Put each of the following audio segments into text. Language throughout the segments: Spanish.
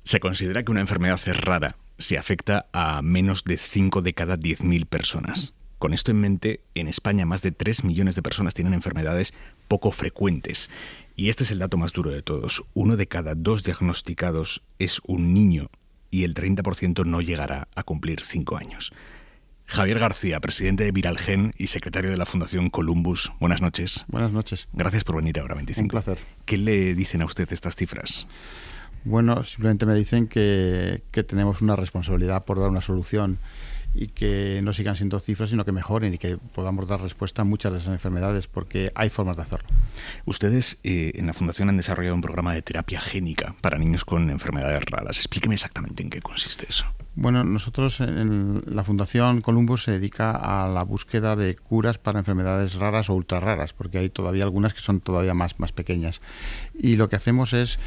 Se considera que una enfermedad es rara si afecta a menos de 5 de cada 10.000 personas. Con esto en mente, en España más de 3 millones de personas tienen enfermedades poco frecuentes. Y este es el dato más duro de todos. 1 de cada 2 diagnosticados es un niño y el 30% no llegará a cumplir 5 años. Javier García, presidente de Viralgen y secretario de la Fundación Columbus. Buenas noches. Buenas noches. Gracias por venir a Hora 25. Un placer. ¿Qué le dicen a usted estas cifras? Bueno, simplemente me dicen que tenemos una responsabilidad por dar una solución y que no sigan siendo cifras, sino que mejoren y que podamos dar respuesta a muchas de esas enfermedades, porque hay formas de hacerlo. Ustedes en la Fundación han desarrollado un programa de terapia génica para niños con enfermedades raras. Explíqueme exactamente en qué consiste eso. Bueno, nosotros en la Fundación Columbus se dedica a la búsqueda de curas para enfermedades raras o ultra raras, porque hay todavía algunas que son todavía más pequeñas. Y lo que hacemos es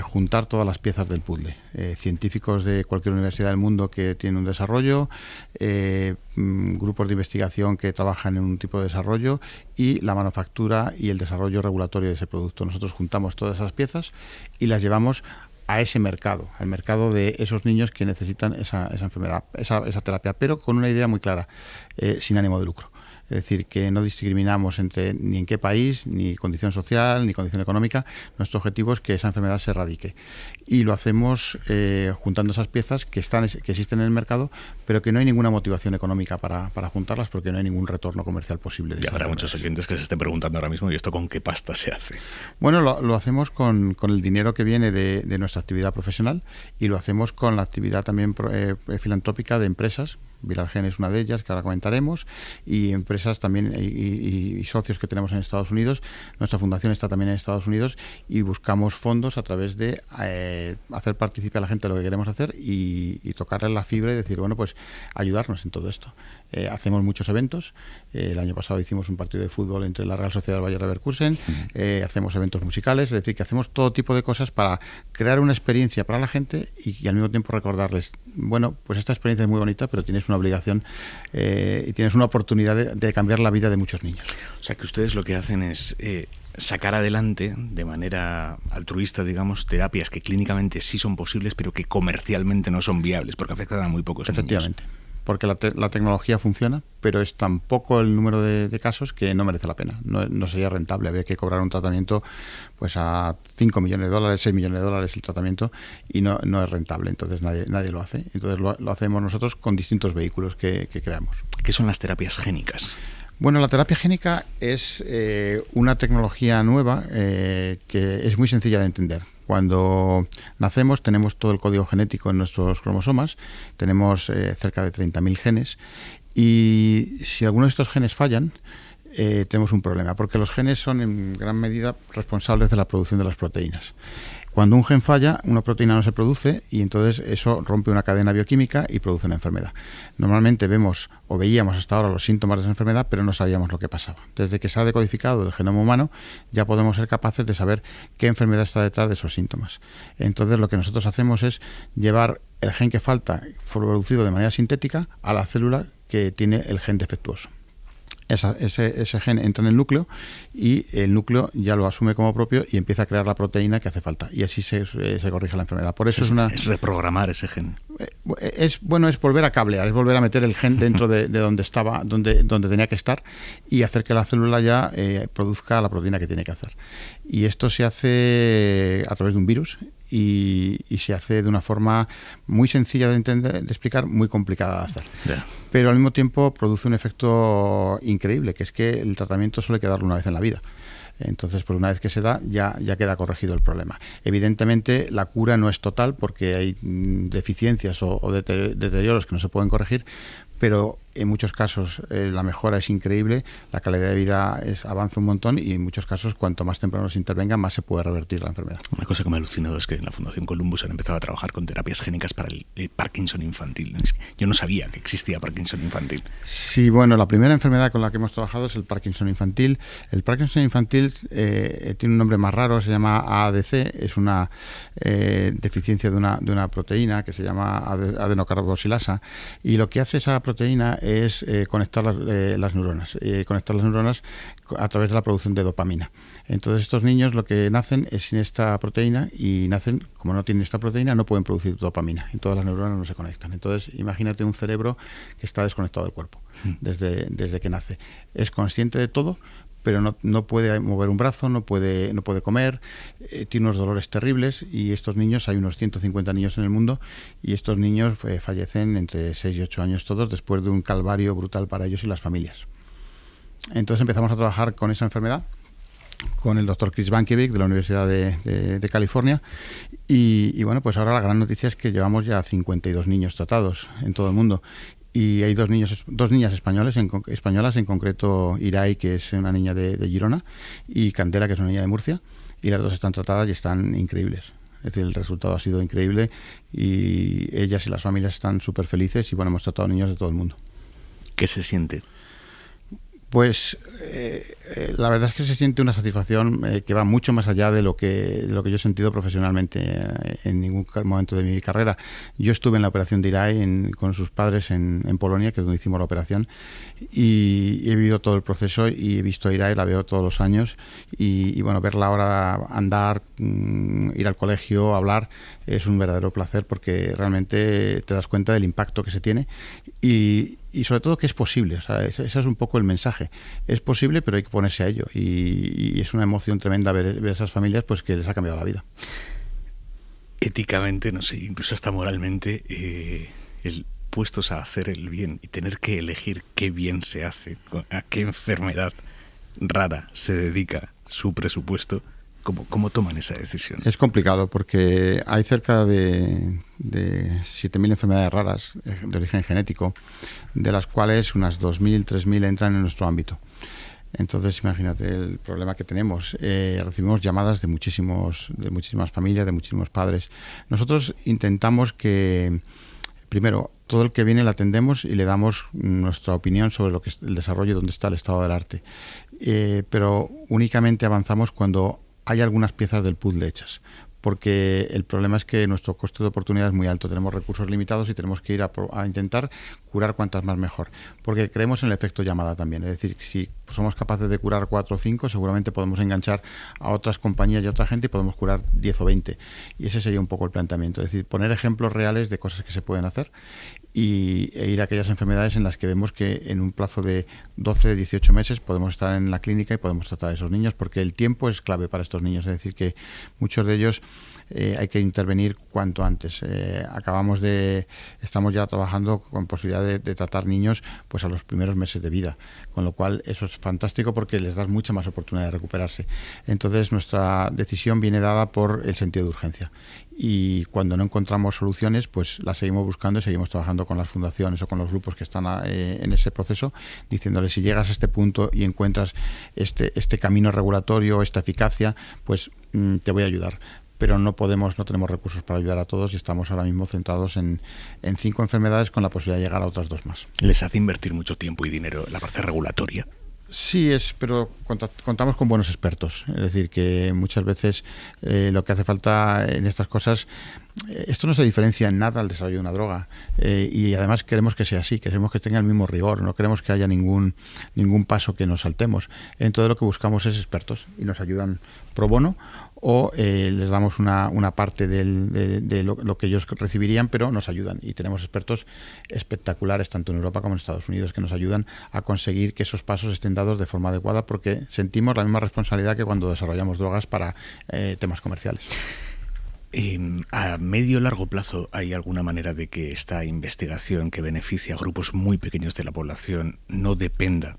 juntar todas las piezas del puzzle. Científicos de cualquier universidad del mundo que tienen un desarrollo, grupos de investigación que trabajan en un tipo de desarrollo y la manufactura y el desarrollo regulatorio de ese producto. Nosotros juntamos todas esas piezas y las llevamos a ese mercado, al mercado de esos niños que necesitan esa enfermedad, esa terapia, pero con una idea muy clara, sin ánimo de lucro. Es decir, que no discriminamos entre ni en qué país, ni condición social, ni condición económica. Nuestro objetivo es que esa enfermedad se erradique. Y lo hacemos juntando esas piezas que existen en el mercado, pero que no hay ninguna motivación económica para juntarlas, porque no hay ningún retorno comercial posible. Y habrá muchos oyentes que se estén preguntando ahora mismo, ¿y esto con qué pasta se hace? Bueno, lo hacemos con el dinero que viene de nuestra actividad profesional y lo hacemos con la actividad también filantrópica de empresas. Viralgen es una de ellas, que ahora comentaremos, y empresas también y socios que tenemos en Estados Unidos. Nuestra fundación está también en Estados Unidos y buscamos fondos a través de hacer partícipe a la gente de lo que queremos hacer y tocarle la fibra y decir, bueno, pues ayudarnos en todo esto. Hacemos muchos eventos. El año pasado hicimos un partido de fútbol entre la Real Sociedad del Bayer Leverkusen. Hacemos eventos musicales, es decir, que hacemos todo tipo de cosas para crear una experiencia para la gente y al mismo tiempo recordarles, bueno, pues esta experiencia es muy bonita, pero tienes una obligación y tienes una oportunidad de cambiar la vida de muchos niños. O sea, que ustedes lo que hacen es sacar adelante de manera altruista, digamos, terapias que clínicamente sí son posibles, pero que comercialmente no son viables, porque afectan a muy pocos niños. Efectivamente. Porque la tecnología funciona, pero es tan poco el número de casos que no merece la pena. No sería rentable. Habría que cobrar un tratamiento pues a $5 millones, $6 millones el tratamiento, y no es rentable. Entonces nadie lo hace. Entonces lo hacemos nosotros con distintos vehículos que creamos. ¿Qué son las terapias génicas? Bueno, la terapia génica es una tecnología nueva que es muy sencilla de entender. Cuando nacemos tenemos todo el código genético en nuestros cromosomas, tenemos cerca de 30.000 genes, y si alguno de estos genes fallan, tenemos un problema, porque los genes son en gran medida responsables de la producción de las proteínas. Cuando un gen falla, una proteína no se produce y entonces eso rompe una cadena bioquímica y produce una enfermedad. Normalmente vemos o veíamos hasta ahora los síntomas de esa enfermedad, pero no sabíamos lo que pasaba. Desde que se ha decodificado el genoma humano, ya podemos ser capaces de saber qué enfermedad está detrás de esos síntomas. Entonces lo que nosotros hacemos es llevar el gen que falta, producido de manera sintética, a la célula que tiene el gen defectuoso. Ese gen entra en el núcleo y el núcleo ya lo asume como propio y empieza a crear la proteína que hace falta, y así se corrige la enfermedad. Por eso es reprogramar ese gen. Es volver a cablear, es volver a meter el gen dentro de donde estaba, donde tenía que estar, y hacer que la célula ya produzca la proteína que tiene que hacer. Y esto se hace a través de un virus y se hace de una forma muy sencilla de entender, de explicar, muy complicada de hacer. Yeah. Pero al mismo tiempo produce un efecto increíble, que es que el tratamiento suele quedarlo una vez en la vida. Entonces, pues una vez que se da, ya queda corregido el problema. Evidentemente, la cura no es total porque hay deficiencias o deterioros que no se pueden corregir, pero en muchos casos la mejora es increíble, la calidad de vida avanza un montón, y en muchos casos, cuanto más temprano se intervenga, más se puede revertir la enfermedad. Una cosa que me ha alucinado es que en la Fundación Columbus han empezado a trabajar con terapias génicas para el Parkinson infantil. Yo no sabía que existía Parkinson infantil. Sí, bueno, la primera enfermedad con la que hemos trabajado es el Parkinson infantil. El Parkinson infantil tiene un nombre más raro, se llama AADC, es una deficiencia de una proteína que se llama adenocarboxilasa, y lo que hace esa proteína es conectar las neuronas. Conectar las neuronas a través de la producción de dopamina. Entonces estos niños lo que nacen es sin esta proteína y nacen, como no tienen esta proteína, no pueden producir dopamina. Y todas las neuronas no se conectan. Entonces imagínate un cerebro que está desconectado del cuerpo desde que nace. Es consciente de todo, pero no puede mover un brazo, no puede comer, tiene unos dolores terribles, y estos niños, hay unos 150 niños en el mundo, y estos niños fallecen entre 6 y 8 años todos después de un calvario brutal para ellos y las familias. Entonces empezamos a trabajar con esa enfermedad con el doctor Chris Bankiewicz de la Universidad de California, y bueno, pues ahora la gran noticia es que llevamos ya 52 niños tratados en todo el mundo. Y hay dos niñas españolas, en concreto Irai, que es una niña de Girona, y Candela, que es una niña de Murcia, y las dos están tratadas y están increíbles. Es decir, el resultado ha sido increíble y ellas y las familias están súper felices, y bueno, hemos tratado niños de todo el mundo. ¿Qué se siente? Pues la verdad es que se siente una satisfacción que va mucho más allá de lo que yo he sentido profesionalmente en ningún momento de mi carrera. Yo estuve en la operación de Irai con sus padres en Polonia, que es donde hicimos la operación, y he vivido todo el proceso y he visto a Irai, la veo todos los años, y bueno, verla ahora andar, ir al colegio, hablar, es un verdadero placer, porque realmente te das cuenta del impacto que se tiene y sobre todo que es posible. O sea, ese es un poco el mensaje. Es posible, pero hay que ponerse a ello, y es una emoción tremenda ver a esas familias pues que les ha cambiado la vida. Éticamente, no sé, incluso hasta moralmente, puestos a hacer el bien y tener que elegir qué bien se hace, a qué enfermedad rara se dedica su presupuesto, ¿cómo toman esa decisión? Es complicado, porque hay cerca de 7.000 enfermedades raras de origen genético, de las cuales unas 2.000, 3.000 entran en nuestro ámbito. Entonces, imagínate el problema que tenemos. Recibimos llamadas de muchísimas familias, de muchísimos padres. Nosotros intentamos que, primero, todo el que viene le atendemos y le damos nuestra opinión sobre lo que es el desarrollo y dónde está el estado del arte. Pero únicamente avanzamos cuando hay algunas piezas del puzzle hechas, porque el problema es que nuestro coste de oportunidad es muy alto. Tenemos recursos limitados y tenemos que ir a intentar curar cuantas más mejor, porque creemos en el efecto llamada también. Es decir, si somos capaces de curar 4 o 5, seguramente podemos enganchar a otras compañías y a otra gente y podemos curar 10 o 20. Y ese sería un poco el planteamiento. Es decir, poner ejemplos reales de cosas que se pueden hacer e ir a aquellas enfermedades en las que vemos que en un plazo de 12, 18 meses podemos estar en la clínica y podemos tratar a esos niños, porque el tiempo es clave para estos niños. Es decir, que muchos de ellos hay que intervenir cuanto antes. Estamos ya trabajando con posibilidad de tratar niños pues a los primeros meses de vida, con lo cual eso es fantástico, porque les das mucha más oportunidad de recuperarse. Entonces nuestra decisión viene dada por el sentido de urgencia, y cuando no encontramos soluciones, pues las seguimos buscando y seguimos trabajando con las fundaciones o con los grupos que están en ese proceso, diciéndoles: si llegas a este punto y encuentras este camino regulatorio, esta eficacia, pues te voy a ayudar. Pero no tenemos recursos para ayudar a todos, y estamos ahora mismo centrados en 5 enfermedades, con la posibilidad de llegar a otras 2 más. ¿Les hace invertir mucho tiempo y dinero en la parte regulatoria? Sí, pero contamos con buenos expertos. Es decir, que muchas veces lo que hace falta en estas cosas, esto no se diferencia en nada al desarrollo de una droga, y además queremos que sea así, queremos que tenga el mismo rigor, no queremos que haya ningún paso que nos saltemos. Entonces lo que buscamos es expertos, y nos ayudan pro bono, o les damos una parte de lo que ellos recibirían, pero nos ayudan, y tenemos expertos espectaculares tanto en Europa como en Estados Unidos, que nos ayudan a conseguir que esos pasos estén dados de forma adecuada, porque sentimos la misma responsabilidad que cuando desarrollamos drogas para temas comerciales. ¿A medio o largo plazo hay alguna manera de que esta investigación, que beneficia a grupos muy pequeños de la población, no dependa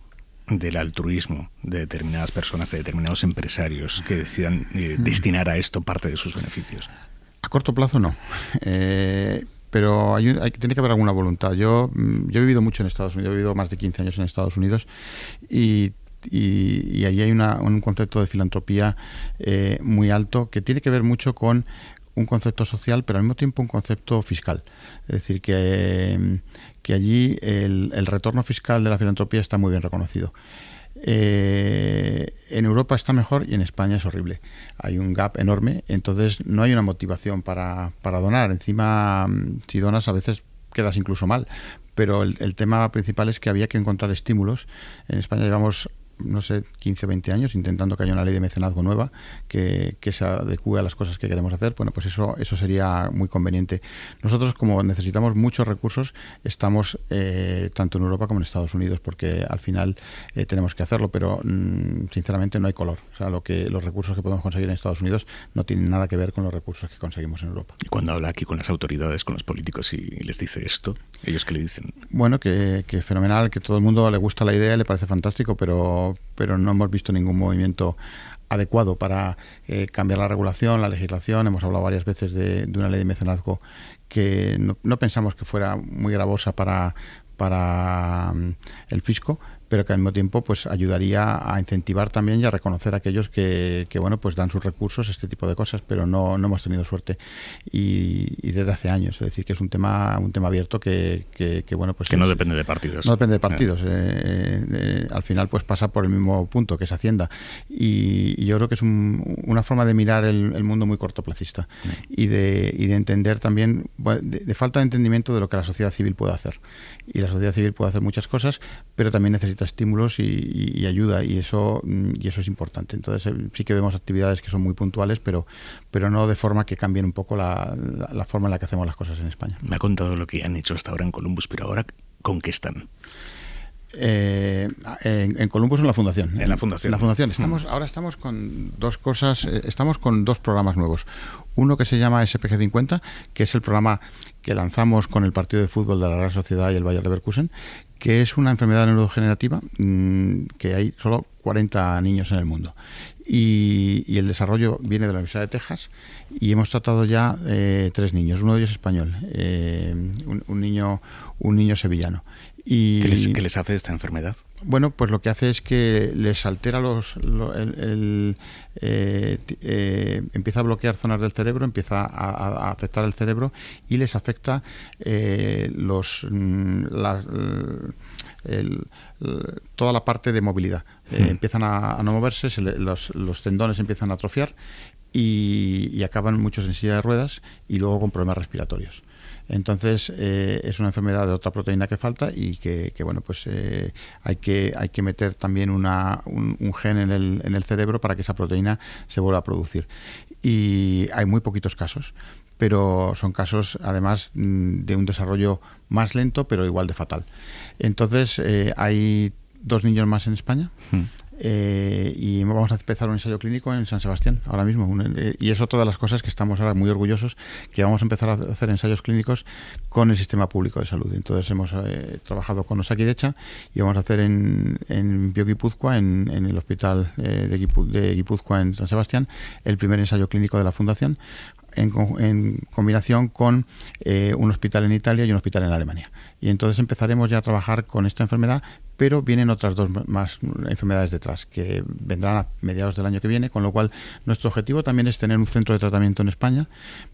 del altruismo de determinadas personas, de determinados empresarios que decidan destinar a esto parte de sus beneficios? A corto plazo no, pero tiene que haber alguna voluntad. Yo he vivido mucho en Estados Unidos, he vivido más de 15 años en Estados Unidos, y allí hay un concepto de filantropía muy alto, que tiene que ver mucho con un concepto social, pero al mismo tiempo un concepto fiscal. Es decir, que allí el retorno fiscal de la filantropía está muy bien reconocido. En Europa está mejor y en España es horrible. Hay un gap enorme, entonces no hay una motivación para donar. Encima, si donas, a veces quedas incluso mal, pero el tema principal es que había que encontrar estímulos. En España llevamos, no sé, 15 o 20 años intentando que haya una ley de mecenazgo nueva que se adecue a las cosas que queremos hacer. Bueno, pues eso sería muy conveniente. Nosotros, como necesitamos muchos recursos, estamos tanto en Europa como en Estados Unidos, porque al final tenemos que hacerlo, pero sinceramente no hay color. O sea, los recursos que podemos conseguir en Estados Unidos no tienen nada que ver con los recursos que conseguimos en Europa. Y cuando habla aquí con las autoridades, con los políticos y les dice esto, ¿ellos qué le dicen? Bueno, que fenomenal, que todo el mundo le gusta la idea, le parece fantástico, pero no hemos visto ningún movimiento adecuado para cambiar la regulación, la legislación. Hemos hablado varias veces de una ley de mecenazgo que no pensamos que fuera muy gravosa para el fisco, pero que al mismo tiempo pues ayudaría a incentivar también y a reconocer a aquellos que bueno, pues dan sus recursos a este tipo de cosas, pero no hemos tenido suerte y desde hace años. Es decir, que es un tema abierto que bueno, pues que no depende de partidos. No depende de partidos. Al final pues pasa por el mismo punto, que es Hacienda, y yo creo que es una forma de mirar el mundo muy cortoplacista y de entender también, de falta de entendimiento de lo que la sociedad civil puede hacer. Y la sociedad civil puede hacer muchas cosas, pero también necesita estímulos y ayuda, y eso es importante. Entonces sí que vemos actividades que son muy puntuales, pero no de forma que cambien un poco la forma en la que hacemos las cosas en España. Me ha contado lo que han hecho hasta ahora en Columbus, pero ahora ¿con qué están? En Columbus, en la Fundación. En la Fundación. En la Fundación. Ahora estamos con dos cosas, estamos con dos programas nuevos. Uno que se llama SPG 50, que es el programa que lanzamos con el partido de fútbol de la Real Sociedad y el Bayer Leverkusen, que es una enfermedad neurodegenerativa que hay solo 40 niños en el mundo. Y el desarrollo viene de la Universidad de Texas, y hemos tratado ya 3 niños. Uno de ellos español, un niño sevillano. ¿Qué les hace esta enfermedad? Bueno, pues lo que hace es que les altera empieza a bloquear zonas del cerebro, empieza a afectar el cerebro, y les afecta toda la parte de movilidad. Empiezan a no moverse, los tendones empiezan a atrofiar y acaban muchos en silla de ruedas y luego con problemas respiratorios. Entonces es una enfermedad de otra proteína que falta, y que bueno, pues hay que meter también un gen en el cerebro para que esa proteína se vuelva a producir. Y hay muy poquitos casos, pero son casos además de un desarrollo más lento, pero igual de fatal. Entonces hay 2 niños más en España. Y vamos a empezar un ensayo clínico en San Sebastián ahora mismo, y es otra de las cosas que estamos ahora muy orgullosos, que vamos a empezar a hacer ensayos clínicos con el sistema público de salud. Entonces hemos trabajado con Osakidecha y vamos a hacer en Bio-Guipúzcoa, en el hospital de Guipúzcoa en San Sebastián, el primer ensayo clínico de la Fundación, en combinación con un hospital en Italia y un hospital en Alemania. Y entonces empezaremos ya a trabajar con esta enfermedad, pero vienen otras 2 más enfermedades detrás, que vendrán a mediados del año que viene, con lo cual nuestro objetivo también es tener un centro de tratamiento en España,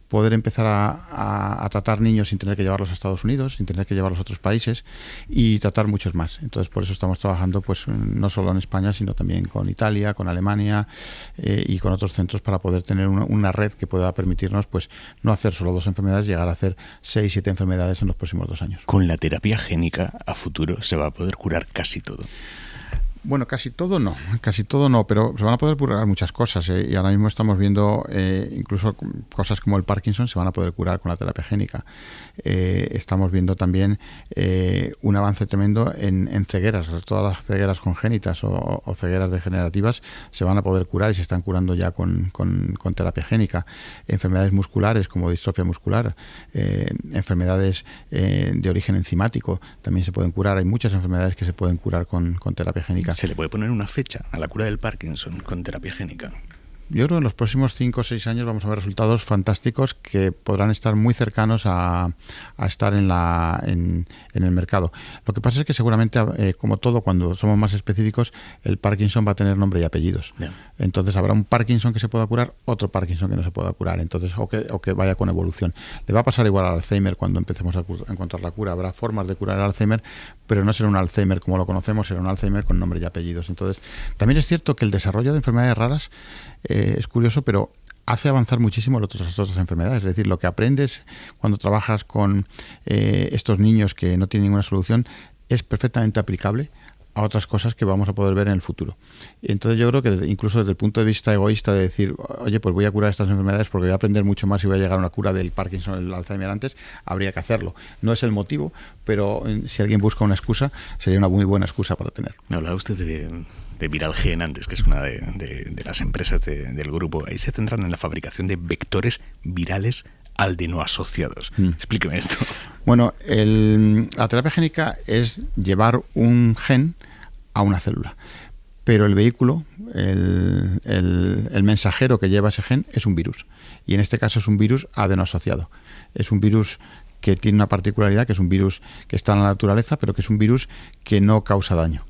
poder empezar a tratar niños sin tener que llevarlos a Estados Unidos, sin tener que llevarlos a otros países, y tratar muchos más. Entonces por eso estamos trabajando pues no solo en España, sino también con Italia, con Alemania y con otros centros, para poder tener una red que pueda permitirnos pues no hacer solo 2 enfermedades, llegar a hacer 6, 7 enfermedades en los próximos 2 años. Con la terapia génica a futuro se va a poder curar casi todo. Bueno, casi todo no, pero se van a poder curar muchas cosas, y ahora mismo estamos viendo incluso cosas como el Parkinson se van a poder curar con la terapia génica. Estamos viendo también un avance tremendo en cegueras. Todas las cegueras congénitas o cegueras degenerativas se van a poder curar, y se están curando ya con terapia génica. Enfermedades musculares como distrofia muscular, enfermedades de origen enzimático también se pueden curar. Hay muchas enfermedades que se pueden curar con terapia génica. ¿Se le puede poner una fecha a la cura del Parkinson con terapia génica? Yo creo que en los próximos 5 o 6 años vamos a ver resultados fantásticos que podrán estar muy cercanos a estar en el mercado. Lo que pasa es que seguramente, como todo, cuando somos más específicos, el Parkinson va a tener nombre y apellidos. Bien. Entonces habrá un Parkinson que se pueda curar, otro Parkinson que no se pueda curar. Entonces, o que vaya con evolución. Le va a pasar igual al Alzheimer cuando empecemos a encontrar la cura. Habrá formas de curar el Alzheimer, pero no será un Alzheimer como lo conocemos, será un Alzheimer con nombre y apellidos. Entonces, también es cierto que el desarrollo de enfermedades raras es curioso, pero hace avanzar muchísimo las otras enfermedades. Es decir, lo que aprendes cuando trabajas con estos niños que no tienen ninguna solución es perfectamente aplicable a otras cosas que vamos a poder ver en el futuro. Entonces yo creo que incluso desde el punto de vista egoísta de decir, oye, pues voy a curar estas enfermedades porque voy a aprender mucho más y voy a llegar a una cura del Parkinson o del Alzheimer antes, habría que hacerlo. No es el motivo, pero si alguien busca una excusa, sería una muy buena excusa para tener. Me hablaba usted de Viralgen antes, que es una de las empresas del grupo. Ahí se centran en la fabricación de vectores virales aldenoasociados. Explíqueme esto. Bueno, la terapia génica es llevar un gen a una célula, pero el vehículo, el mensajero que lleva ese gen es un virus, y en este caso es un virus adenoasociado. Es un virus que tiene una particularidad, que es un virus que está en la naturaleza, pero que es un virus que no causa daño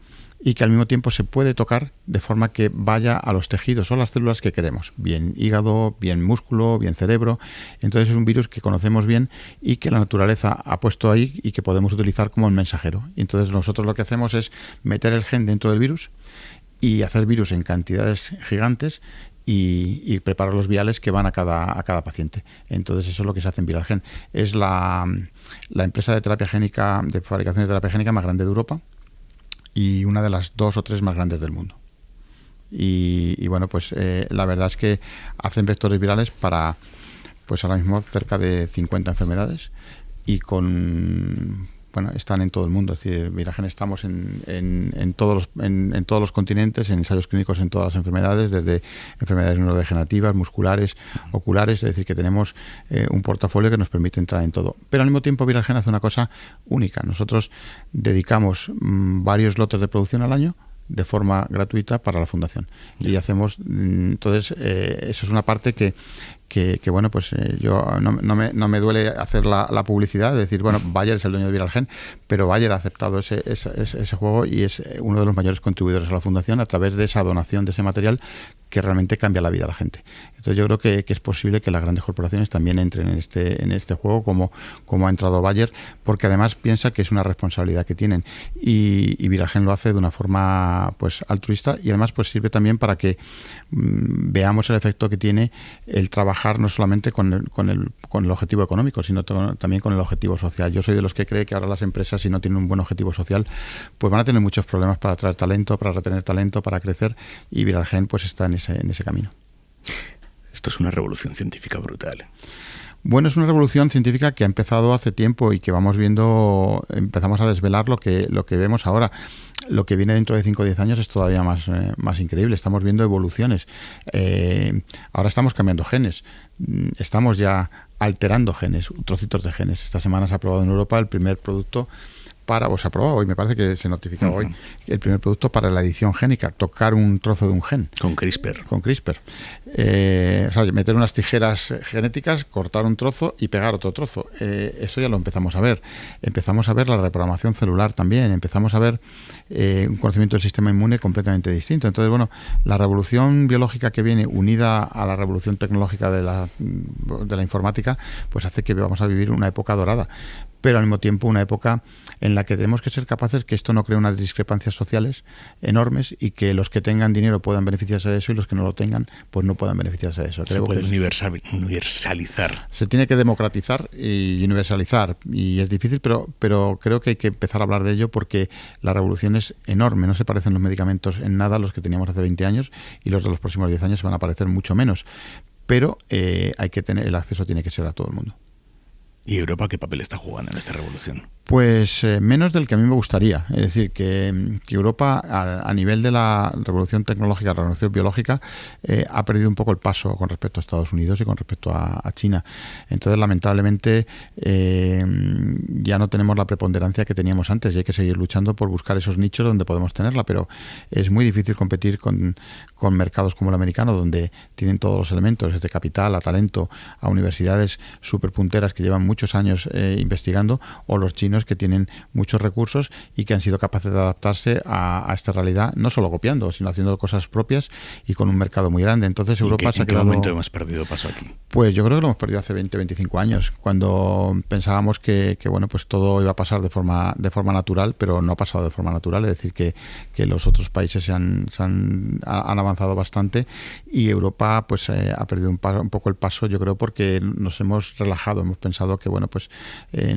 y que al mismo tiempo se puede tocar de forma que vaya a los tejidos o las células que queremos, bien hígado, bien músculo, bien cerebro. Entonces es un virus que conocemos bien y que la naturaleza ha puesto ahí y que podemos utilizar como el mensajero. Y entonces nosotros lo que hacemos es meter el gen dentro del virus y hacer virus en cantidades gigantes y preparar los viales que van a cada paciente. Entonces eso es lo que se hace en Viralgen. Es la empresa de terapia génica, de fabricación de terapia génica más grande de Europa, y una de las 2 o 3 más grandes del mundo. Y bueno, pues la verdad es que hacen vectores virales para, pues ahora mismo cerca de 50 enfermedades, y están en todo el mundo. Es decir, Viralgen estamos en todos los continentes, en ensayos clínicos en todas las enfermedades, desde enfermedades neurodegenerativas, musculares, oculares. Es decir, que tenemos un portafolio que nos permite entrar en todo. Pero al mismo tiempo Viralgen hace una cosa única. Nosotros dedicamos varios lotes de producción al año de forma gratuita para la fundación. Y hacemos, entonces, eso es una parte que bueno, pues yo no me duele hacer la publicidad, de decir, bueno, Bayer es el dueño de Viralgen, pero Bayer ha aceptado ese juego y es uno de los mayores contribuidores a la fundación a través de esa donación de ese material que realmente cambia la vida a la gente. Entonces yo creo que es posible que las grandes corporaciones también entren en este juego como ha entrado Bayer, porque además piensa que es una responsabilidad que tienen, y Viralgen lo hace de una forma pues altruista, y además pues sirve también para que veamos el efecto que tiene el trabajar no solamente con el objetivo económico, sino también con el objetivo social. Yo soy de los que cree que ahora las empresas, si no tienen un buen objetivo social, pues van a tener muchos problemas para atraer talento, para retener talento, para crecer, y Viralgen pues está en ese camino. Esto es una revolución científica brutal. Bueno, es una revolución científica que ha empezado hace tiempo y que empezamos a desvelar lo que vemos ahora. Lo que viene dentro de 5 o 10 años es todavía más increíble. Estamos viendo evoluciones. Ahora estamos cambiando genes. Estamos ya alterando genes, trocitos de genes. Esta semana se ha aprobado en Europa el primer producto se ha aprobado hoy, me parece que se notificaba hoy, el primer producto para la edición génica, tocar un trozo de un gen. Con CRISPR. Meter unas tijeras genéticas, cortar un trozo y pegar otro trozo. Eso ya lo empezamos a ver. Empezamos a ver la reprogramación celular también. Empezamos a ver un conocimiento del sistema inmune completamente distinto. Entonces, bueno, la revolución biológica que viene unida a la revolución tecnológica de la informática, pues hace que vamos a vivir una época dorada, pero al mismo tiempo una época en la que tenemos que ser capaces que esto no cree unas discrepancias sociales enormes y que los que tengan dinero puedan beneficiarse de eso y los que no lo tengan pues no puedan beneficiarse de eso. Se puede universalizar. Se tiene que democratizar y universalizar, y es difícil, pero creo que hay que empezar a hablar de ello porque la revolución es enorme. No se parecen los medicamentos en nada a los que teníamos hace 20 años, y los de los próximos 10 años se van a parecer mucho menos, pero hay que tener, el acceso tiene que ser a todo el mundo. ¿Y Europa qué papel está jugando en esta revolución? Pues menos del que a mí me gustaría. Es decir, que Europa, a nivel de la revolución tecnológica, la revolución biológica, ha perdido un poco el paso con respecto a Estados Unidos y con respecto a China. Entonces, lamentablemente, ya no tenemos la preponderancia que teníamos antes, y hay que seguir luchando por buscar esos nichos donde podemos tenerla, pero es muy difícil competir con mercados como el americano, donde tienen todos los elementos, desde capital a talento, a universidades súper punteras que llevan muchos años investigando, o los chinos, que tienen muchos recursos y que han sido capaces de adaptarse a esta realidad, no solo copiando, sino haciendo cosas propias y con un mercado muy grande. Entonces Europa se ha quedado... ¿En qué momento hemos perdido paso aquí? Pues yo creo que lo hemos perdido hace 20, 25 años, cuando pensábamos que bueno, pues todo iba a pasar de forma natural, pero no ha pasado de forma natural. Es decir, que los otros países han avanzado bastante, y Europa pues ha perdido un poco el paso, yo creo, porque nos hemos relajado. Hemos pensado que bueno, pues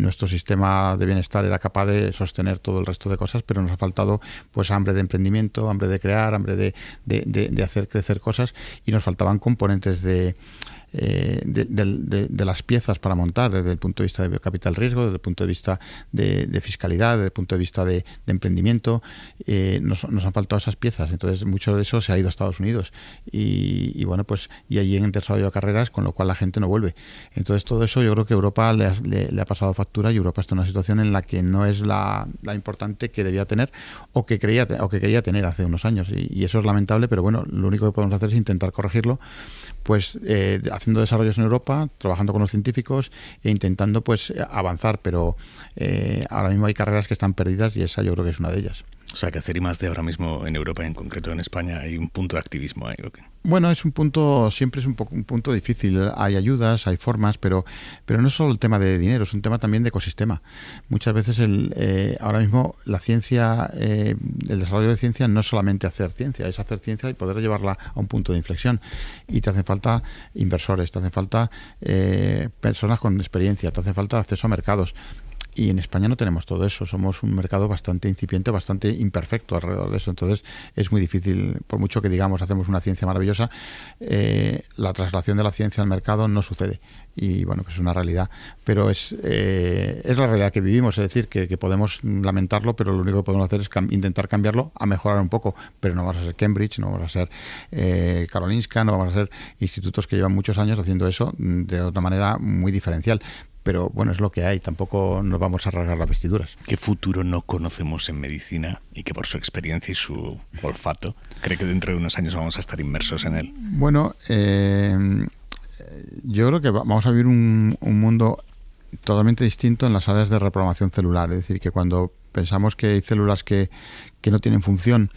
nuestro sistema de bienestar era capaz de sostener todo el resto de cosas, pero nos ha faltado pues hambre de emprendimiento, hambre de crear, hambre de hacer crecer cosas, y nos faltaban componentes de las piezas para montar, desde el punto de vista de capital riesgo, desde el punto de vista de fiscalidad, desde el punto de vista de emprendimiento. Nos han faltado esas piezas. Entonces mucho de eso se ha ido a Estados Unidos, y bueno, pues y allí en desarrollo de carreras, con lo cual la gente no vuelve. Entonces todo eso yo creo que Europa le ha pasado factura, y Europa está en una situación en la que no es la importante que debía tener, o que quería tener hace unos años, y eso es lamentable. Pero bueno, lo único que podemos hacer es intentar corregirlo, pues haciendo desarrollos en Europa, trabajando con los científicos e intentando pues avanzar. Pero ahora mismo hay carreras que están perdidas, y esa yo creo que es una de ellas. O sea, que hacer I+D ahora mismo en Europa, en concreto en España, hay un punto de activismo ahí, ¿o qué? Bueno, siempre es un punto difícil. Hay ayudas, hay formas, pero no es solo el tema de dinero, es un tema también de ecosistema. Muchas veces ahora mismo la ciencia, el desarrollo de ciencia no es solamente hacer ciencia, es hacer ciencia y poder llevarla a un punto de inflexión. Y te hacen falta inversores, te hacen falta personas con experiencia, te hace falta acceso a mercados. Y en España no tenemos todo eso. Somos un mercado bastante incipiente, bastante imperfecto alrededor de eso. Entonces es muy difícil, por mucho que digamos hacemos una ciencia maravillosa, la traslación de la ciencia al mercado no sucede. Y bueno, pues es una realidad. Pero es la realidad que vivimos. Es decir, que podemos lamentarlo, pero lo único que podemos hacer es intentar cambiarlo, a mejorar un poco. Pero no vamos a ser Cambridge, no vamos a ser Karolinska, no vamos a ser institutos que llevan muchos años haciendo eso de otra manera muy diferencial. Pero bueno, es lo que hay, tampoco nos vamos a rasgar las vestiduras. ¿Qué futuro no conocemos en medicina y que por su experiencia y su olfato cree que dentro de unos años vamos a estar inmersos en él? Bueno, yo creo que vamos a vivir un mundo totalmente distinto en las áreas de reprogramación celular. Es decir, que cuando pensamos que hay células que no tienen función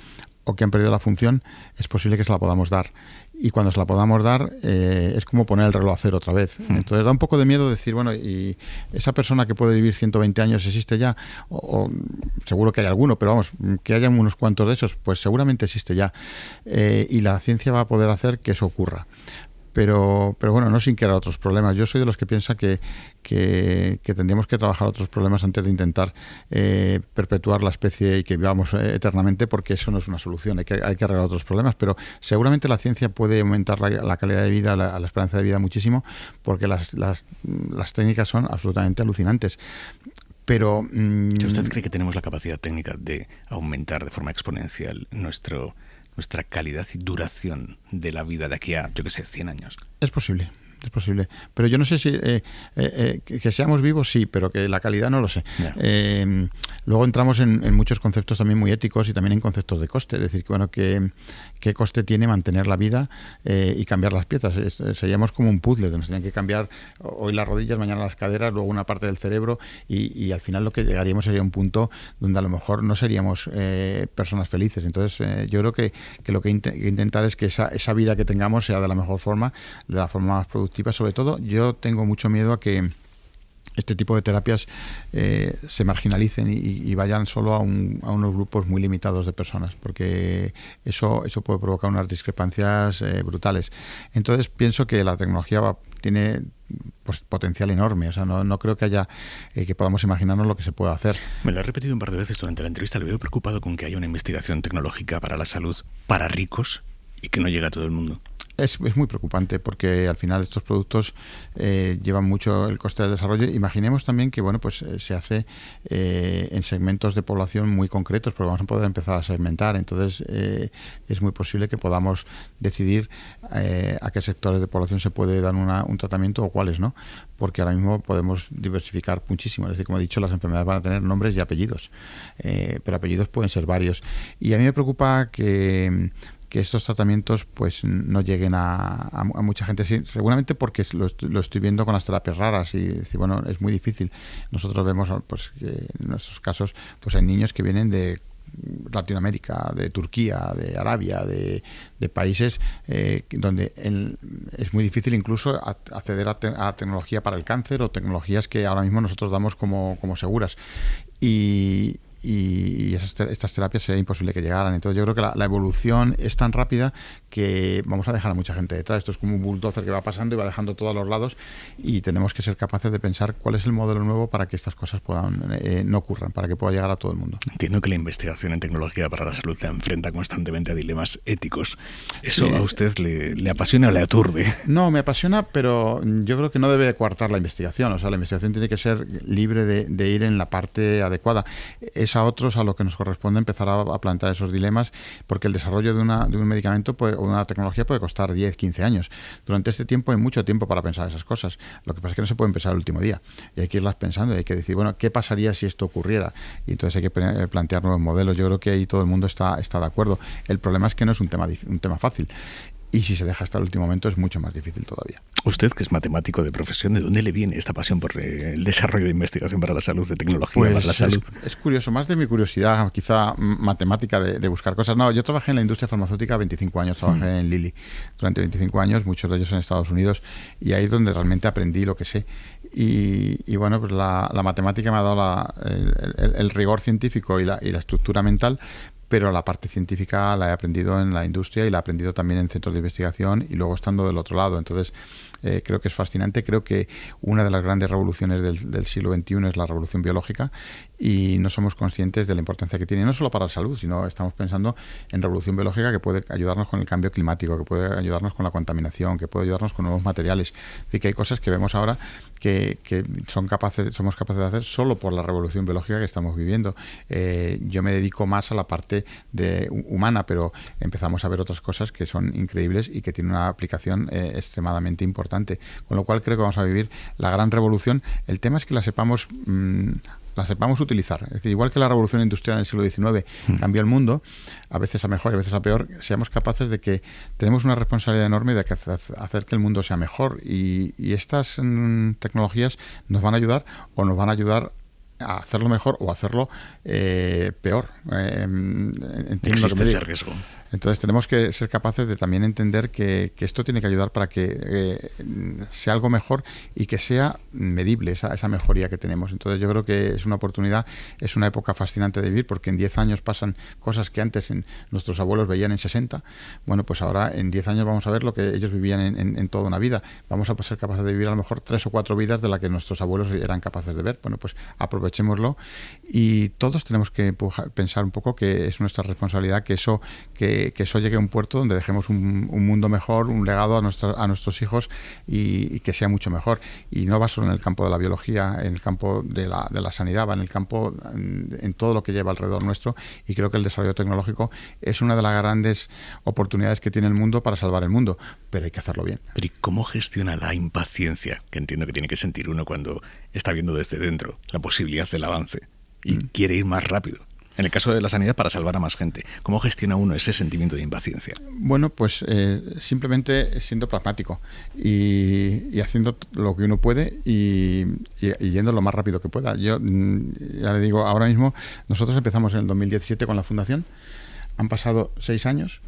o que han perdido la función, es posible que se la podamos dar. Y cuando se la podamos dar, es como poner el reloj a cero otra vez. Entonces da un poco de miedo decir, bueno, ¿y esa persona que puede vivir 120 años existe ya? O seguro que hay alguno, pero vamos, que haya unos cuantos de esos, pues seguramente existe ya. Y la ciencia va a poder hacer que eso ocurra. Pero bueno, no sin crear otros problemas. Yo soy de los que piensa que tendríamos que trabajar otros problemas antes de intentar perpetuar la especie y que vivamos eternamente, porque eso no es una solución. Hay que arreglar otros problemas, pero seguramente la ciencia puede aumentar la calidad de vida, la esperanza de vida muchísimo, porque las técnicas son absolutamente alucinantes. Pero ¿usted cree que tenemos la capacidad técnica de aumentar de forma exponencial nuestra calidad y duración de la vida de aquí a, yo que sé, 100 años? Es posible. Pero yo no sé si que seamos vivos, sí, pero que la calidad no lo sé. Yeah. Luego entramos en muchos conceptos también muy éticos y también en conceptos de coste. Es decir, que bueno, qué coste tiene mantener la vida y cambiar las piezas. Seríamos como un puzzle, nos tenían que cambiar hoy las rodillas, mañana las caderas, luego una parte del cerebro, y al final lo que llegaríamos sería un punto donde a lo mejor no seríamos personas felices. Entonces yo creo que lo que intentar es que esa vida que tengamos sea de la mejor forma, de la forma más productiva. Sobre todo, yo tengo mucho miedo a que este tipo de terapias se marginalicen y vayan solo a unos grupos muy limitados de personas, porque eso puede provocar unas discrepancias brutales. Entonces pienso que la tecnología tiene pues potencial enorme. O sea, no creo que haya que podamos imaginarnos lo que se puede hacer. Me lo he repetido un par de veces durante la entrevista. Le veo preocupado con que haya una investigación tecnológica para la salud para ricos y que no llegue a todo el mundo. Es muy preocupante, porque al final estos productos llevan mucho el coste del desarrollo. Imaginemos también que bueno, pues se hace en segmentos de población muy concretos, porque vamos a poder empezar a segmentar. Entonces es muy posible que podamos decidir a qué sectores de población se puede dar un tratamiento o cuáles no, porque ahora mismo podemos diversificar muchísimo. Es decir, como he dicho, las enfermedades van a tener nombres y apellidos, pero apellidos pueden ser varios. Y a mí me preocupa que que estos tratamientos pues no lleguen a mucha gente. Sí, seguramente porque lo estoy viendo con las terapias raras y decir, bueno, es muy difícil. Nosotros vemos pues que en nuestros casos pues hay niños que vienen de Latinoamérica, de Turquía, de Arabia, de países donde es muy difícil incluso acceder a tecnología para el cáncer o tecnologías que ahora mismo nosotros damos como seguras. Y estas terapias sería imposible que llegaran. Entonces yo creo que la evolución es tan rápida que vamos a dejar a mucha gente detrás. Esto es como un bulldozer que va pasando y va dejando todo a los lados, y tenemos que ser capaces de pensar cuál es el modelo nuevo para que estas cosas no ocurran, para que pueda llegar a todo el mundo. Entiendo que la investigación en tecnología para la salud se enfrenta constantemente a dilemas éticos. ¿Eso a usted le apasiona o le aturde? No, me apasiona, pero yo creo que no debe coartar la investigación. O sea, la investigación tiene que ser libre de ir en la parte adecuada. Es a otros a lo que nos corresponde empezar a plantear esos dilemas, porque el desarrollo de un medicamento o una tecnología puede costar 10, 15 años. Durante este tiempo hay mucho tiempo para pensar esas cosas. Lo que pasa es que no se pueden pensar el último día. Y hay que irlas pensando y hay que decir, bueno, ¿qué pasaría si esto ocurriera? Y entonces hay que plantear nuevos modelos. Yo creo que ahí todo el mundo está de acuerdo. El problema es que no es un tema fácil. Y si se deja hasta el último momento es mucho más difícil todavía. Usted, que es matemático de profesión, ¿de dónde le viene esta pasión por el desarrollo de investigación para la salud, de tecnología pues para la salud? Es curioso, más de mi curiosidad, quizá matemática de buscar cosas. No, yo trabajé en la industria farmacéutica 25 años, trabajé en Lilly durante 25 años, muchos de ellos en Estados Unidos, y ahí es donde realmente aprendí lo que sé. Y bueno, pues la matemática me ha dado el rigor científico y la estructura mental, pero la parte científica la he aprendido en la industria y la he aprendido también en centros de investigación y luego estando del otro lado. Entonces, creo que es fascinante. Creo que una de las grandes revoluciones del siglo XXI es la revolución biológica, y no somos conscientes de la importancia que tiene, no solo para la salud, sino estamos pensando en revolución biológica que puede ayudarnos con el cambio climático, que puede ayudarnos con la contaminación, que puede ayudarnos con nuevos materiales. Es decir, que hay cosas que vemos ahora que somos capaces de hacer solo por la revolución biológica que estamos viviendo. Yo me dedico más a la parte humana, pero empezamos a ver otras cosas que son increíbles y que tienen una aplicación extremadamente importante. Con lo cual creo que vamos a vivir la gran revolución. El tema es que la sepamos utilizar. Es decir, igual que la revolución industrial en el siglo XIX cambió el mundo, a veces a mejor y a veces a peor, seamos capaces de que tenemos una responsabilidad enorme de hacer que el mundo sea mejor, y estas tecnologías nos van a ayudar o nos van a ayudar a hacerlo mejor o a hacerlo peor. Existe ese riesgo. Entonces tenemos que ser capaces de también entender que esto tiene que ayudar para que sea algo mejor y que sea medible esa mejoría que tenemos. Entonces yo creo que es una oportunidad, es una época fascinante de vivir, porque en 10 años pasan cosas que antes nuestros abuelos veían en 60. Bueno, pues ahora en 10 años vamos a ver lo que ellos vivían en toda una vida. Vamos a ser capaces de vivir a lo mejor 3 o 4 vidas de las que nuestros abuelos eran capaces de ver. Bueno, pues aprovechémoslo, y todos tenemos que pensar un poco que es nuestra responsabilidad que eso llegue a un puerto donde dejemos un mundo mejor, un legado a nuestros hijos, y que sea mucho mejor. Y no va solo en el campo de la biología, en el campo de la sanidad, va en el campo, en todo lo que lleva alrededor nuestro, y creo que el desarrollo tecnológico es una de las grandes oportunidades que tiene el mundo para salvar el mundo, pero hay que hacerlo bien. Pero ¿y cómo gestiona la impaciencia que entiendo que tiene que sentir uno cuando está viendo desde dentro la posibilidad del avance y quiere ir más rápido? En el caso de la sanidad, para salvar a más gente, ¿cómo gestiona uno ese sentimiento de impaciencia? Bueno, pues simplemente siendo pragmático y haciendo lo que uno puede y yendo lo más rápido que pueda. Yo ya le digo, ahora mismo nosotros empezamos en el 2017 con la fundación, han pasado 6 años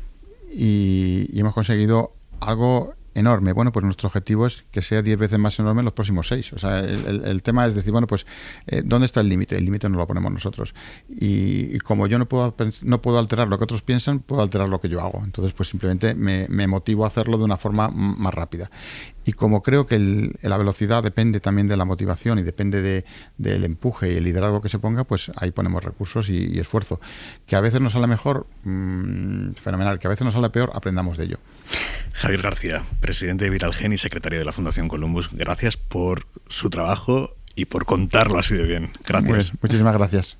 y hemos conseguido algo enorme. Bueno, pues nuestro objetivo es que sea 10 veces más enorme en los próximos 6. O sea, el tema es decir, bueno, pues ¿dónde está el límite? El límite nos lo ponemos nosotros. Y como yo no puedo alterar lo que otros piensan, puedo alterar lo que yo hago. Entonces, pues simplemente me motivo a hacerlo de una forma más rápida. Y como creo que la velocidad depende también de la motivación y depende del empuje y el liderazgo que se ponga, pues ahí ponemos recursos y esfuerzo. Que a veces nos sale mejor, fenomenal. Que a veces nos sale peor, aprendamos de ello. Javier García, presidente de Viralgen y secretario de la Fundación Columbus, gracias por su trabajo y por contarlo así de bien. Gracias. Pues, muchísimas gracias.